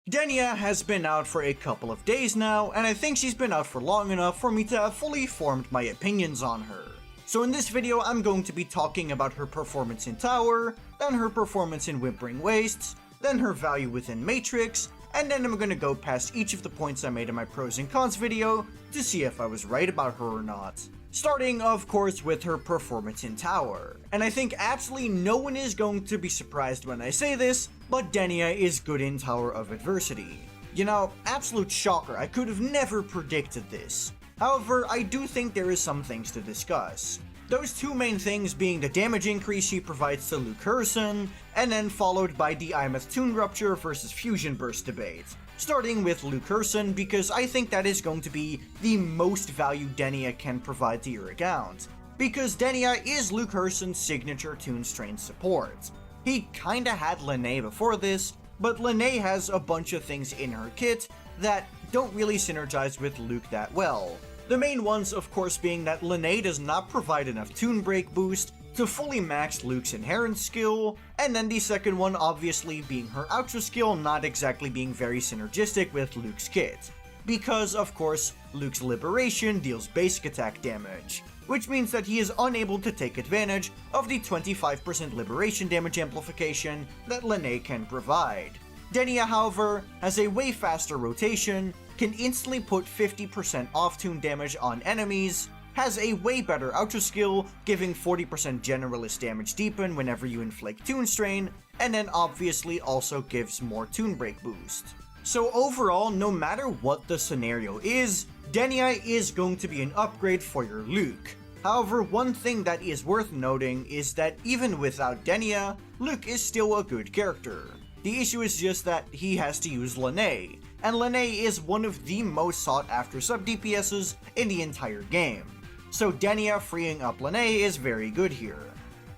Denia has been out for a couple of days now, and I think she's been out for long enough for me to have fully formed my opinions on her. So in this video, I'm going to be talking about her performance in Tower, then her performance in Whimpering Wastes, then her value within Matrix, and then I'm going to go past each of the points I made in my pros and cons video to see if I was right about her or not. Starting, of course, with her performance in Tower. And I think absolutely no one is going to be surprised when I say this, but Denia is good in Tower of Adversity. You know, absolute shocker, I could have never predicted this. However, I do think there is some things to discuss. Those two main things being the damage increase she provides to Luke Harrison, and then followed by the Imeth Toon Rupture versus Fusion Burst debate. Starting with Luke Harrison because I think that is going to be the most value Denia can provide to your account. Because Denia is Luke Harrison's signature Toon Strain support. He kinda had Lene before this, but Lene has a bunch of things in her kit that don't really synergize with Luke that well. The main ones, of course, being that Lene does not provide enough Toon Break boost to fully max Luke's inherent skill, and then the second one obviously being her outro skill not exactly being very synergistic with Luke's kit. Because, of course, Luke's Liberation deals basic attack damage, which means that he is unable to take advantage of the 25% Liberation damage amplification that Lene can provide. Denia, however, has a way faster rotation, can instantly put 50% off-toon damage on enemies, has a way better outro skill, giving 40% generalist damage deepen whenever you inflict Toon Strain, and then obviously also gives more Toon Break boost. So overall, no matter what the scenario is, Denia is going to be an upgrade for your Luke. However, one thing that is worth noting is that even without Denia, Luke is still a good character. The issue is just that he has to use Lene, and Lene is one of the most sought after sub DPSs in the entire game. So Denia freeing up Lene is very good here.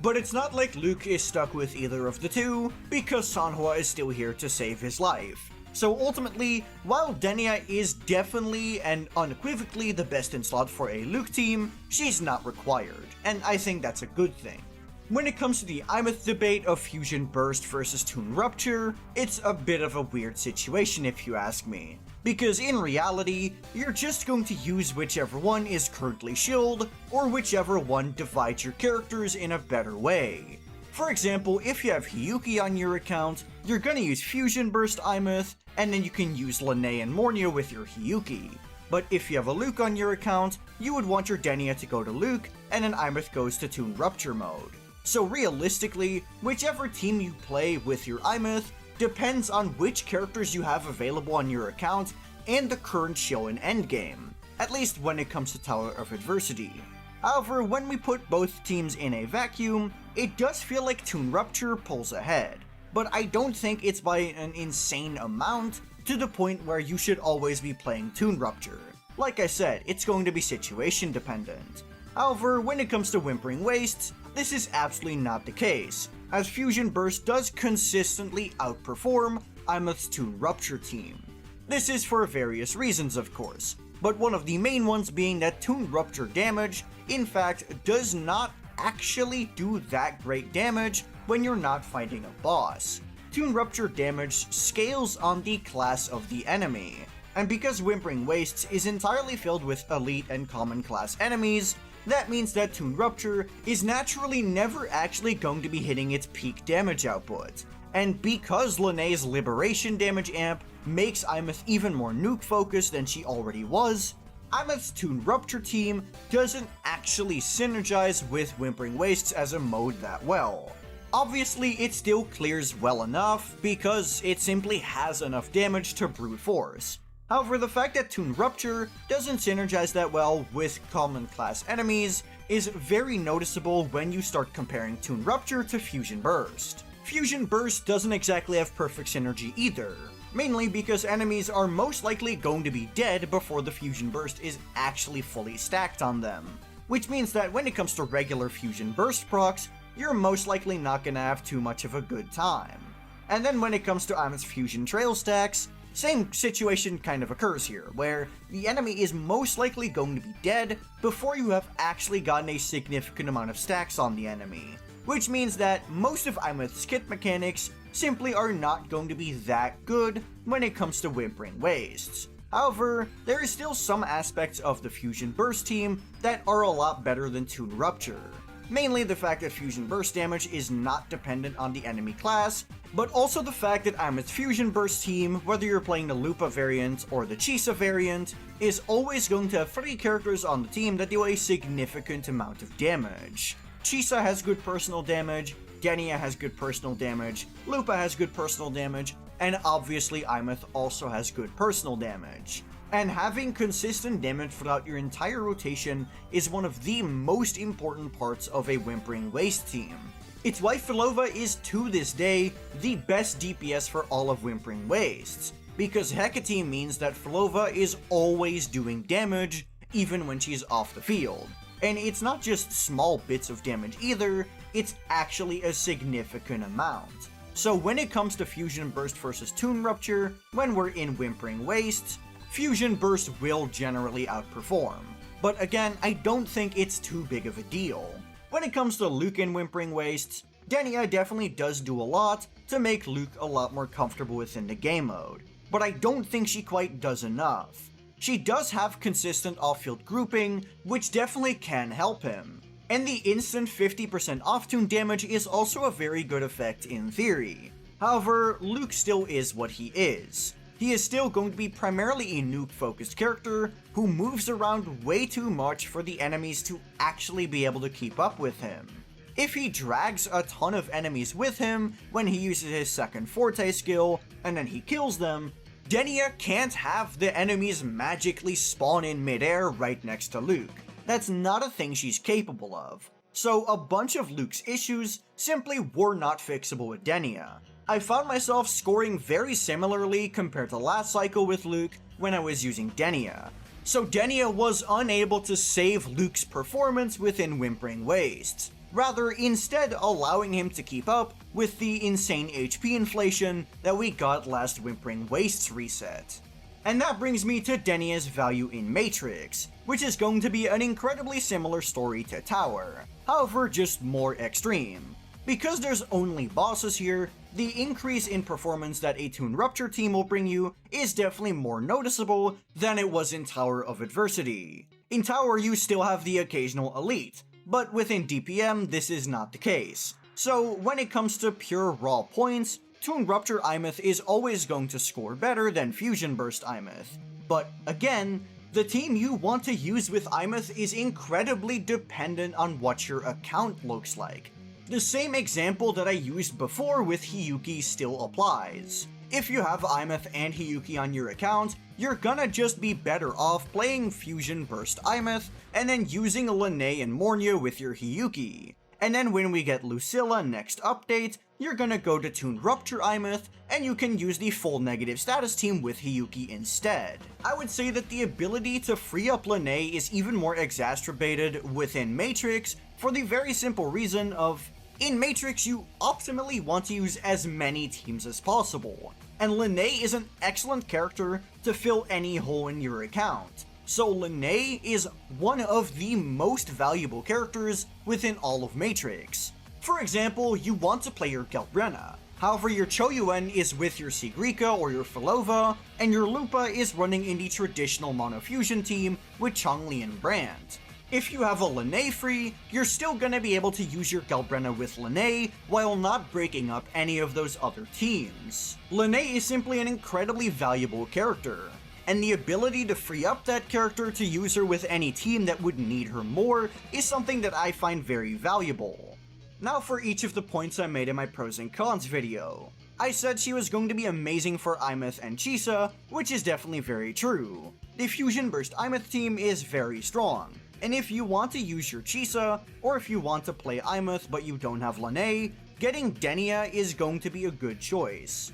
But it's not like Luke is stuck with either of the two, because Thundah is still here to save his life. So ultimately, while Denia is definitely and unequivocally the best in slot for a Luke team, she's not required, and I think that's a good thing. When it comes to the Imeth debate of Fusion Burst versus Toon Rupture, it's a bit of a weird situation if you ask me. Because in reality, you're just going to use whichever one is currently shielded, or whichever one divides your characters in a better way. For example, if you have Hiyuki on your account, you're gonna use Fusion Burst Imeth, and then you can use Lene and Mornia with your Hiyuki. But if you have a Luke on your account, you would want your Denia to go to Luke, and then Imeth goes to Toon Rupture mode. So realistically, whichever team you play with your Imeth depends on which characters you have available on your account and the current show and endgame, at least when it comes to Tower of Adversity. However, when we put both teams in a vacuum, it does feel like Toon Rupture pulls ahead, but I don't think it's by an insane amount to the point where you should always be playing Toon Rupture. Like I said, it's going to be situation dependent. However, when it comes to Whimpering Wastes, this is absolutely not the case, as Fusion Burst does consistently outperform Imeth's Toon Rupture team. This is for various reasons, of course, but one of the main ones being that Toon Rupture damage, in fact, does not actually do that great damage when you're not fighting a boss. Toon Rupture damage scales on the class of the enemy, and because Whimpering Wastes is entirely filled with elite and common class enemies, that means that Toon Rupture is naturally never actually going to be hitting its peak damage output. And because Lene's Liberation damage amp makes Imeth even more nuke focused than she already was, Imeth's Toon Rupture team doesn't actually synergize with Whimpering Wastes as a mode that well. Obviously, it still clears well enough because it simply has enough damage to brute force. However, the fact that Toon Rupture doesn't synergize that well with common class enemies is very noticeable when you start comparing Toon Rupture to Fusion Burst. Fusion Burst doesn't exactly have perfect synergy either, mainly because enemies are most likely going to be dead before the Fusion Burst is actually fully stacked on them, which means that when it comes to regular Fusion Burst procs, you're most likely not gonna have too much of a good time. And then when it comes to Imeth's Fusion Trail stacks, same situation kind of occurs here, where the enemy is most likely going to be dead before you have actually gotten a significant amount of stacks on the enemy, which means that most of Imeth's kit mechanics simply are not going to be that good when it comes to Whimpering Wastes. However, there is still some aspects of the Fusion Burst team that are a lot better than Toon Rupture. Mainly the fact that Fusion Burst damage is not dependent on the enemy class, but also the fact that Imeth's Fusion Burst team, whether you're playing the Lupa variant or the Chisa variant, is always going to have 3 characters on the team that do a significant amount of damage. Chisa has good personal damage, Denia has good personal damage, Lupa has good personal damage, and obviously Imeth also has good personal damage. And having consistent damage throughout your entire rotation is one of the most important parts of a Whimpering Waste team. It's why Filova is to this day the best DPS for all of Whimpering Wastes, because Hecate means that Filova is always doing damage even when she's off the field. And it's not just small bits of damage either, it's actually a significant amount. So when it comes to Fusion Burst versus Toon Rupture, when we're in Whimpering Wastes, Fusion Burst will generally outperform. But again, I don't think it's too big of a deal. When it comes to Luke in Whimpering Wastes, Denia definitely does do a lot to make Luke a lot more comfortable within the game mode, but I don't think she quite does enough. She does have consistent off-field grouping, which definitely can help him. And the instant 50% off-tune damage is also a very good effect in theory. However, Luke still is what he is. He is still going to be primarily a nuke-focused character who moves around way too much for the enemies to actually be able to keep up with him. If he drags a ton of enemies with him when he uses his second Forte skill, and then he kills them, Denia can't have the enemies magically spawn in midair right next to Luke. That's not a thing she's capable of. So a bunch of Luke's issues simply were not fixable with Denia. I found myself scoring very similarly compared to last cycle with Luke when I was using Denia. So Denia was unable to save Luke's performance within Whimpering Wastes, rather instead allowing him to keep up with the insane HP inflation that we got last Whimpering Wastes reset. And that brings me to Denia's value in Matrix, which is going to be an incredibly similar story to Tower, however just more extreme. Because there's only bosses here, the increase in performance that a Toon Rupture team will bring you is definitely more noticeable than it was in Tower of Adversity. In Tower you still have the occasional elite, but within DPM this is not the case. So when it comes to pure raw points, Toon Rupture Imeth is always going to score better than Fusion Burst Imeth. But again, the team you want to use with Imeth is incredibly dependent on what your account looks like. The same example that I used before with Hiyuki still applies. If you have Imeth and Hiyuki on your account, you're gonna just be better off playing Fusion Burst Imeth and then using Lene and Mornia with your Hiyuki. And then when we get Lucilla next update, you're gonna go to Toon Rupture Imeth, and you can use the full negative status team with Hiyuki instead. I would say that the ability to free up Lene is even more exacerbated within Matrix for the very simple reason of, in Matrix you optimally want to use as many teams as possible, and Lene is an excellent character to fill any hole in your account. So Lene is one of the most valuable characters within all of Matrix. For example, you want to play your Gelbrena, however your Choyuan is with your Sigrika or your Filova, and your Lupa is running in the traditional monofusion team with Changli and Brand. If you have a Lene free, you're still gonna be able to use your Gelbrena with Lene while not breaking up any of those other teams. Lene is simply an incredibly valuable character, and the ability to free up that character to use her with any team that would need her more is something that I find very valuable. Now for each of the points I made in my pros and cons video. I said she was going to be amazing for Imeth and Chisa, which is definitely very true. The Fusion Burst Imeth team is very strong, and if you want to use your Chisa, or if you want to play Imeth but you don't have Lene, getting Denia is going to be a good choice.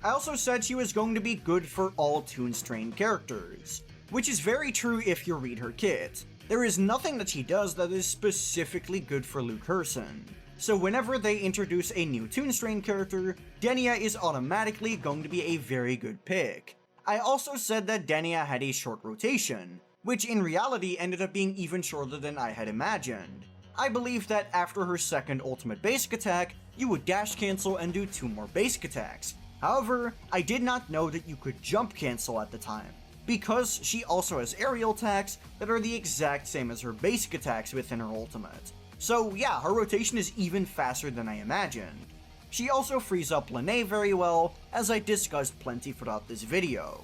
I also said she was going to be good for all Toon-strain characters, which is very true if you read her kit. There is nothing that she does that is specifically good for Luke Herson. So whenever they introduce a new Toon-strain character, Denia is automatically going to be a very good pick. I also said that Denia had a short rotation, which in reality ended up being even shorter than I had imagined. I believe that after her second ultimate basic attack, you would dash cancel and do 2 more basic attacks. However, I did not know that you could jump cancel at the time, because she also has aerial attacks that are the exact same as her basic attacks within her ultimate. So yeah, her rotation is even faster than I imagined. She also frees up Lene very well, as I discussed plenty throughout this video.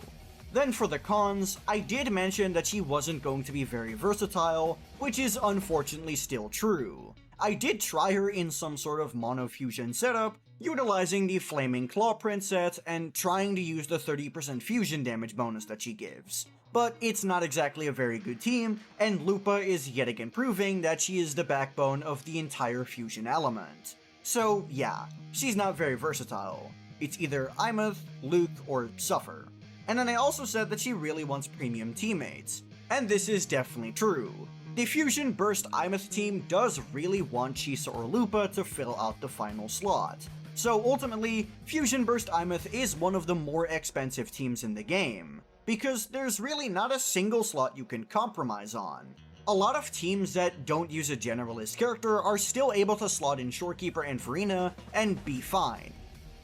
Then for the cons, I did mention that she wasn't going to be very versatile, which is unfortunately still true. I did try her in some sort of mono fusion setup, utilizing the Flaming Claw print set and trying to use the 30% fusion damage bonus that she gives. But it's not exactly a very good team, and Lupa is yet again proving that she is the backbone of the entire fusion element. So yeah, she's not very versatile. It's either Imeth, Luke, or Suffer. And then I also said that she really wants premium teammates, and this is definitely true. The Fusion Burst Imeth team does really want Chisa or Lupa to fill out the final slot. So ultimately, Fusion Burst Imeth is one of the more expensive teams in the game, because there's really not a single slot you can compromise on. A lot of teams that don't use a generalist character are still able to slot in Shorekeeper and Farina and be fine.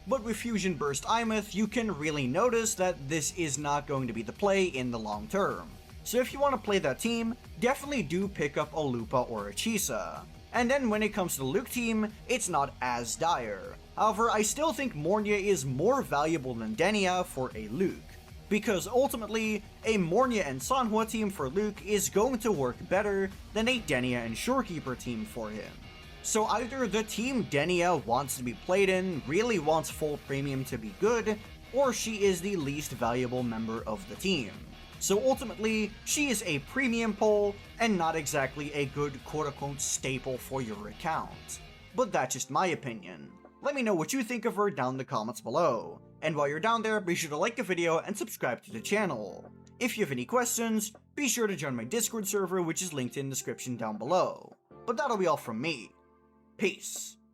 But with Fusion Burst Imeth, you can really notice that this is not going to be the play in the long term. So if you want to play that team, definitely do pick up a Lupa or a Chisa. And then when it comes to the Luke team, it's not as dire. However, I still think Mornia is more valuable than Denia for a Luke, because ultimately, a Mornia and Sanhua team for Luke is going to work better than a Denia and Shorekeeper team for him. So either the team Denia wants to be played in really wants full premium to be good, or she is the least valuable member of the team. So ultimately, she is a premium pull, and not exactly a good quote-unquote staple for your account. But that's just my opinion. Let me know what you think of her down in the comments below. And while you're down there, be sure to like the video and subscribe to the channel. If you have any questions, be sure to join my Discord server, which is linked in the description down below. But that'll be all from me. Peace.